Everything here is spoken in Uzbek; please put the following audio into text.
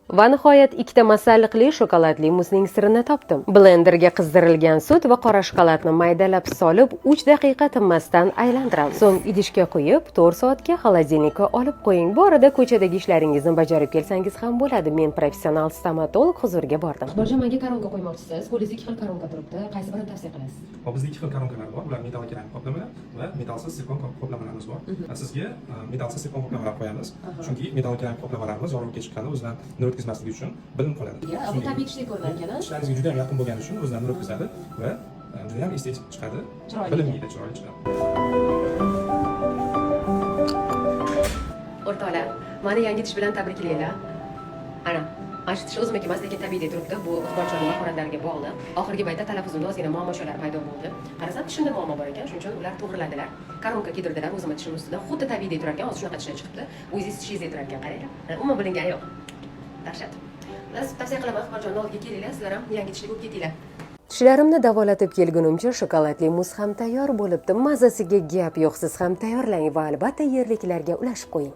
Va nihoyat ikkita masalliqli shokoladli muzning sirini topdim. Blenderga qizdirilgan sut va qora shokoladni maydalab solib, 3 daqiqa tinmasdan aylantiramiz. So'ng idishga quyib, 4 soatga xolodilnikka olib qo'ying. Bu orada ko'chadagi ishlaringizni bajarib kelsangiz ham bo'ladi. Men professional stomatolog huzuriga bordim. Borjam, menga koronka qo'ymoqchisiz. Qo'lingizda 2 xil koronka turibdi. Qaysi birini tavsiya qilasiz? Bizda 2 xil koronkalar bor. Ular metall keramik qoplamalar va metallsiz silikon qoplamalarimiz bor. Sizga metallsiz silikon qoplamalar qo'yamiz. Chunki metall keramik qoplamalarimiz yorug'ga chiqqanda o'zidan nur o'tkazmasligi uchun bilinib qoladi. Bu tabiiy tishdek ko'ringan. Tishlaringizga juda ham yaqin bo'lgani uchun o'zidan nur o'tkazadi va juda ham estetik chiqadi. Bilinmaydi, chiroyli chiqadi. O'rtoqlar, meni yangi tish bilan tabriklanglar. Ana, mana tish o'zimniki emas, lekin tabiiy turibdi. Bu iqbolchining mahoratlariga bog'liq. Oxirgi paytda talaffuzimda ozgina muammolar paydo bo'ldi. Qarasam, tishimda muammo bor ekan, shuning uchun ular to'g'riladilar. Koronka kiydirdilar o'zimni tishim ustida. Xuddi tabiiy turar ekan, hozir shunaqa tishlar chiqibdi. O'zingiz tishingiz turar ekan, qaranglar. Umuman bilingani yo'q. Dahshat. Tavsiya qilaman, Iqboljonning oldiga kelinglar, sizlar ham yangi tishli bo'lib ketinglar. Tishlarimni davolatib kelgunimcha shokoladli muz ham tayyor bo'libdi. Mazasiga gap yo'q, siz ham tayyorlang va albatta yerliklarga ulashib qo'ying.